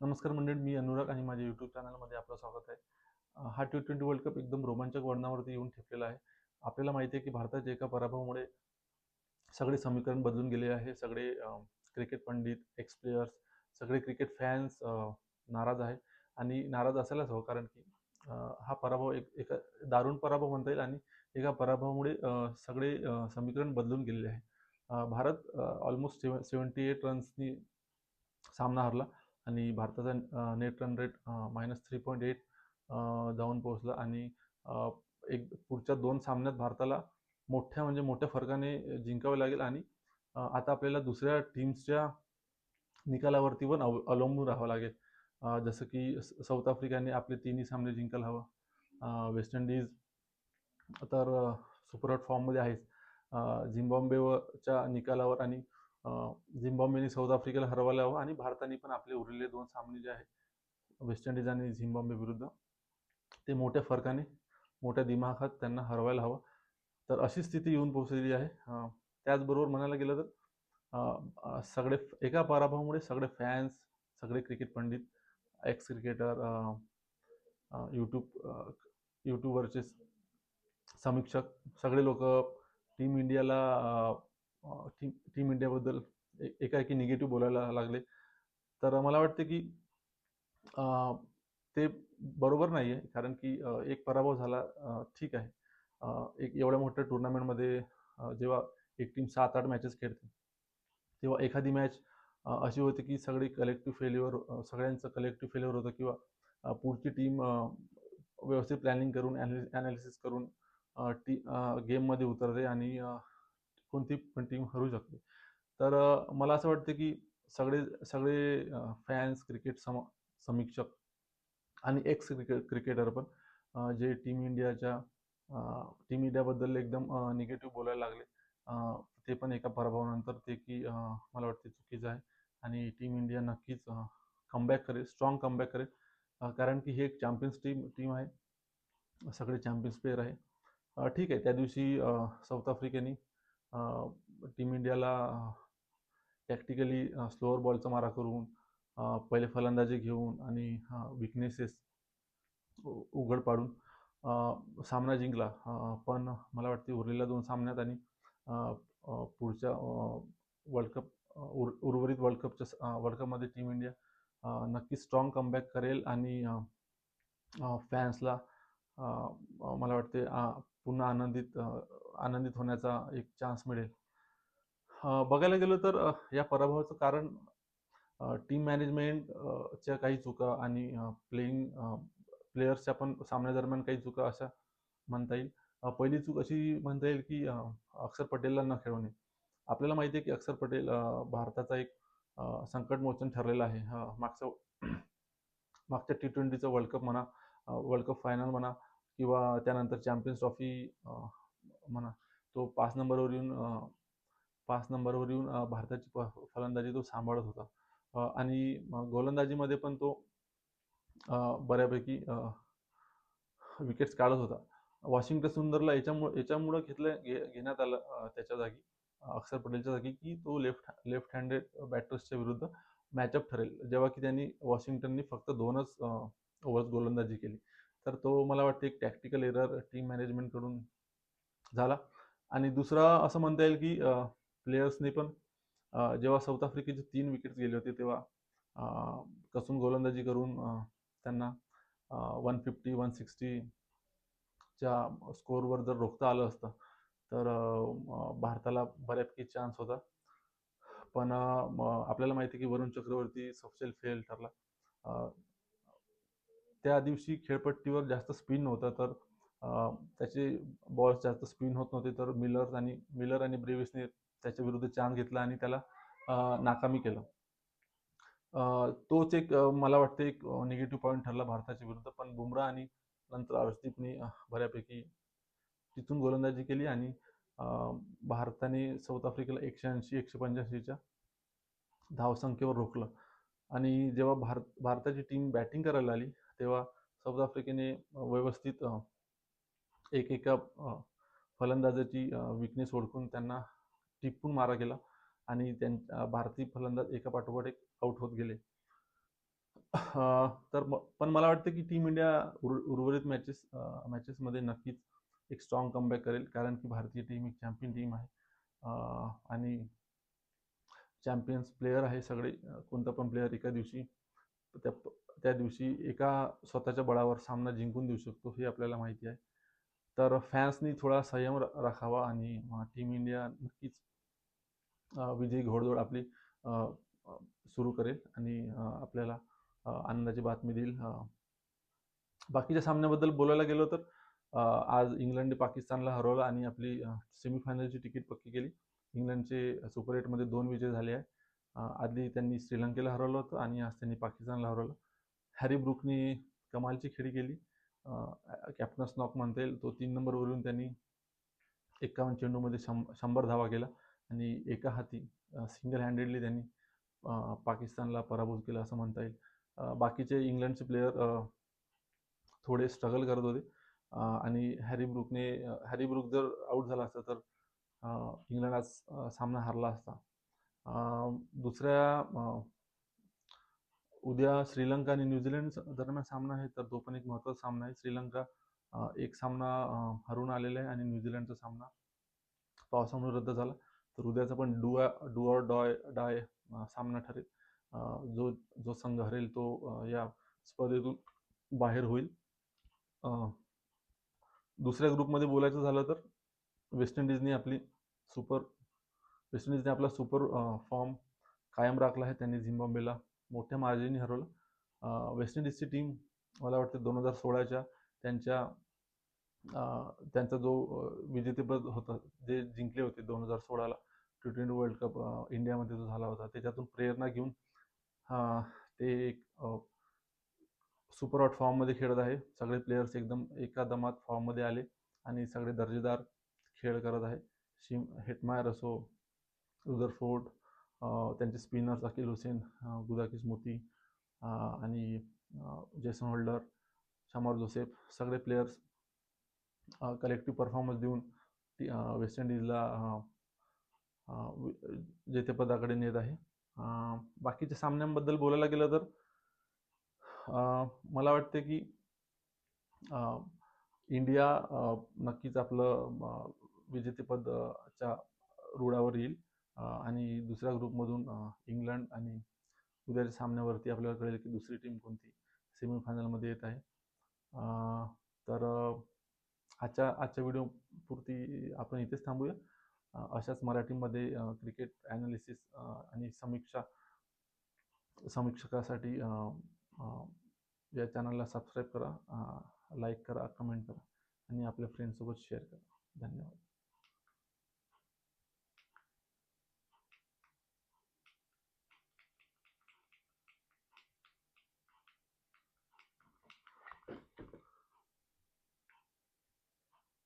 नमस्कार मंडळी, मी अनुराग आणि माझ्या यूट्यूब चॅनलमध्ये आपलं स्वागत आहे. हा T20 वर्ल्ड कप एकदम रोमांचक वळणावरती येऊन ठेपलेला आहे. आपल्याला माहिती आहे की भारताच्या एका पराभवामुळे सगळे समीकरण बदलून गेले आहे. सगळे क्रिकेट पंडित, एक्स प्लेयर्स, सगळे क्रिकेट फॅन्स नाराज आहे आणि नाराज असायलाच हवं, कारण की हा पराभव एका दारुण पराभव म्हणता येईल आणि एका पराभवामुळे सगळे समीकरण बदलून गेलेले आहे. भारत ऑलमोस्ट 78 रन्सनी सामना हरला आणि भारताचा नेट रन रेट -3.8 जाऊन पोहोचला आणि अ, एक पुढच्या 2 सामन्यात भारताला मोठ्या फरकाने जिंकावे लागेल आणि आता आपल्याला दुसऱ्या टीम्सच्या निकालावरती पण अवलंबून राहावं लागेल. जसं की साऊथ आफ्रिकाने आपले तिन्ही सामने जिंकायला हवं. वेस्ट इंडिज तर सुपरहॉट फॉर्ममध्ये आहेच. झिम्बाब्वेच्या निकालावर आणि अ, झिम्बाब्वेने साऊथ आफ्रिकेला हरवायला हवं आणि भारताने पण आपले उरलेले 2 सामने जे आहेत वेस्ट इंडिज आणि झिम्बाब्वे विरुद्ध, ते मोठ्या फरकाने, मोठ्या दिमाखात त्यांना हरवायला हवं. तर अशी स्थिती येऊन पोहोचलेली आहे. त्याचबरोबर म्हणायला गेलं तर अ, अ, सगळे एका पराभवामुळे सगळे फॅन्स, सगळे क्रिकेट पंडित, एक्स क्रिकेटर, यूट्यूबवरचे समीक्षक, सगळे लोक टीम इंडियाला टीम टीम इंडियाबद्दल एकाएकी निगेटिव्ह बोलायला लागले. तर मला वाटतं की अ, ते बरोबर नाही आहे, कारण की एक पराभव झाला, ठीक आहे. एक एवढ्या मोठ्या टुर्नामेंटमध्ये जेव्हा एक टीम 7-8 मॅचेस खेळते, तेव्हा एखादी मॅच अशी होते की सगळ्यांचं कलेक्टिव्ह फेल्युअर होतं किंवा पुढची टीम व्यवस्थित प्लॅनिंग करून, ॲनालिसिस करून गेममध्ये उतरते आणि कोणती पण टीम हरू शकते. तर मला असं वाटतं की सगळे सगळे फॅन्स, समीक्षक आणि एक्स क्रिकेटर पण जे टीम इंडियाबद्दल एकदम निगेटिव्ह बोलायला लागले. ते पण एका पराभवानंतर, ते की मला वाटते चुकीचं आहे आणि टीम इंडिया नक्कीच कमबॅक करेल, स्ट्रॉंग कमबॅक करेल. कारण की ही एक चॅम्पियन्स टीम आहे. सगळे चॅम्पियन्स प्लेयर आहे. ठीक आहे, त्या दिवशी साऊथ आफ्रिकेने टीम इंडियाला टॅक्टिकली स्लोअर बॉलचा मारा करून पहिले फलंदाजी घेऊन आणि विकनेसेस उघड पाडून सामना जिंकला. पण मला वाटते उरलेल्या 2 सामन्यात आणि पुढच्या वर्ल्ड कप उर्वरित वर्ल्ड कपमध्ये टीम इंडिया नक्कीच स्ट्रॉंग कमबॅक करेल आणि फॅन्सला मला वाटते पुन्हा आनंदित होण्याचा एक चान्स मिळेल. बघायला गेलो तर या पराभवाचं कारण टीम मॅनेजमेंट च्या काही चुका आणि प्लेयर्सच्या पण सामन्यादरम्यान काही चुका अशा म्हणता येईल. पहिली चूक अशी म्हणता येईल की अक्षर पटेलला न खेळवणे. आपल्याला माहिती आहे की अक्षर पटेल भारताचा एक संकटमोचन ठरलेला आहे. मागच्या T20चं वर्ल्ड कप म्हणा, वर्ल्ड कप फायनल म्हणा किंवा त्यानंतर चॅम्पियन्स ट्रॉफी म्हणा, तो 5 नंबरवर येऊन भारताची फलंदाजी तो सांभाळत होता. आणि गोलंदाजीमध्ये पण तो बऱ्यापैकी विकेट्स काढत होता. वॉशिंग्टन सुंदरला याच्यामुळं घेण्यात आलं त्याच्या जागी, अक्षर पटेलच्या जागी, की तो लेफ्ट हँडेड बॅटर्सच्या विरुद्ध मॅचअप ठरेल, जेव्हा की त्यांनी वॉशिंग्टननी फक्त 2च ओव्हर्स गोलंदाजी केली. तर तो मला वाटतं एक टॅक्टिकल एरर टीम मॅनेजमेंटकडून झाला. आणि दुसरा असं म्हणता येईल की प्लेयर्सनी पण जेव्हा साऊथ आफ्रिकेचे 3 विकेट्स गेले होते, तेव्हा कसून गोलंदाजी करून त्यांना 150-160 च्या स्कोअरवर जर रोखता आलं असतं, तर भारताला बऱ्यापैकी चान्स होता. पण आपल्याला माहिती आहे की वरुण चक्रवर्ती सपशेल फेल ठरला. त्या दिवशी खेळपट्टीवर जास्त स्पिन नव्हता, तर त्याचे बॉल्स जास्त स्पिन होत नव्हते, तर मिलर आणि ब्रेविसने त्याच्या विरुद्ध चान्स घेतला आणि त्याला नाकामी केलं. तोच एक मला वाटतं एक निगेटिव्ह पॉईंट ठरला भारताच्या विरुद्ध. पण बुमराह आणि नंतर अर्शदीपने बऱ्यापैकी तिथून गोलंदाजी केली आणि भारताने साऊथ आफ्रिकेला 180-185च्या धावसंख्येवर रोखलं. आणि जेव्हा भारताची टीम बॅटिंग करायला आली, तेव्हा साऊथ आफ्रिकेने व्यवस्थित एका फलंदाजाची विकनेस ओळखून त्यांना टिपून मारा केला आणि भारतीय फलंदाज एका पाठोपाठ एक आउट होत गेले. पण मला वाटतं की टीम इंडिया उर्वरित मॅचेसमध्ये नक्कीच एक स्ट्रॉंग कमबॅक करेल, कारण की भारतीय टीम एक चॅम्पियन टीम आहे. आणि चॅम्पियन्स प्लेयर आहे सगळे. कोणता पण प्लेयर एका दिवशी त्या त्या दिवशी एका स्वतःच्या बळावर सामना जिंकून देऊ शकतो, हे आपल्याला माहिती आहे. तर फॅन्सनी थोडा संयम राखावा आणि टीम इंडिया नक्कीच विजयी घोडदौड आपली सुरू करेल आणि आपल्याला आनंदाची बातमी देईल. बाकीच्या सामन्याबद्दल बोलायला गेलो तर आज इंग्लंडने पाकिस्तानला हरवलं आणि आपली सेमीफायनलची तिकीट पक्की केली. इंग्लंडचे सुपर 8मध्ये 2 विजय झाले आहे. आधी त्यांनी श्रीलंकेला हरवलं होतं आणि आज त्यांनी पाकिस्तानला हरवलं. हॅरी ब्रुकनी कमालची खेळी केली. कॅप्टन्स नॉक म्हणता येईल. तो 3 नंबरवरून त्यांनी 51 चेंडूमध्ये 100 धावा केला आणि एका हाती सिंगल हँडेडली त्यांनी पाकिस्तानला पराभूत केला असं म्हणता येईल. बाकीचे इंग्लंडचे प्लेयर थोडे स्ट्रगल करत होते आणि हॅरी ब्रुक जर आऊट झाला असता तर इंग्लंड आज सामना हरला असता. दुसऱ्या उद्या श्रीलंका आणि न्यूझीलंड दरम्यान सामना आहे, तर तो पण एक महत्त्वाचा सामना आहे. श्रीलंका एक सामना हरून आलेला आहे आणि न्यूझीलंडचा सामना पावसामुळे रद्द झाला. तर उद्याचा पण डू ऑर डाय सामना ठरेल. जो जो संघ हरेल तो या स्पर्धेतून बाहेर होईल. दुसऱ्या ग्रुपमध्ये बोलायचं झालं तर वेस्ट इंडिजने आपला सुपर फॉर्म कायम राखला आहे. त्यांनी झिम्बाब्वेला मोठ्या मार्जिनने हरवलं. वेस्ट इंडिजची टीम मला वाटतं 2016च्या त्यांचा जो विजेतेपद होतं, जे जिंकले होते 2016ला T20 वर्ल्ड कप इंडियामध्ये जो झाला होता, त्याच्यातून प्रेरणा घेऊन ते एक सुपर हॉट फॉर्ममध्ये खेळत आहे. सगळे प्लेयर्स एकदम एका दमात फॉर्ममध्ये आले आणि सगळे दर्जेदार खेळ करत आहे. हेटमायर असो, रुदरफोर्ड, त्यांचे स्पिनर्स अकिल हुसेन, गुदाकिस मोती आणि जेसन होल्डर, शमार जोसेफ, सगळे प्लेयर्स कलेक्टिव्ह परफॉर्मन्स देऊन वेस्ट इंडिजला जेतेपदाकडे नेत आहे. बाकीच्या सामन्यांबद्दल बोलायला गेलं तर मला वाटते की इंडिया नक्कीच आपलं विजेतेपदच्या रुळावर येईल आणि दुसऱ्या ग्रुपमधून इंग्लंड आणि उद्याच्या सामन्यावरती आपल्याला कळेल की दुसरी टीम कोणती सेमीफायनलमध्ये येत आहे. तर आजच्या व्हिडिओ पुरती आपण इथेच थांबूया. अशाच मराठीमध्ये क्रिकेट ॲनालिसिस आणि समीक्षकासाठी या चॅनलला सबस्क्राईब करा, लाईक करा, कमेंट करा आणि आपल्या फ्रेंड्ससोबत शेअर करा. धन्यवाद.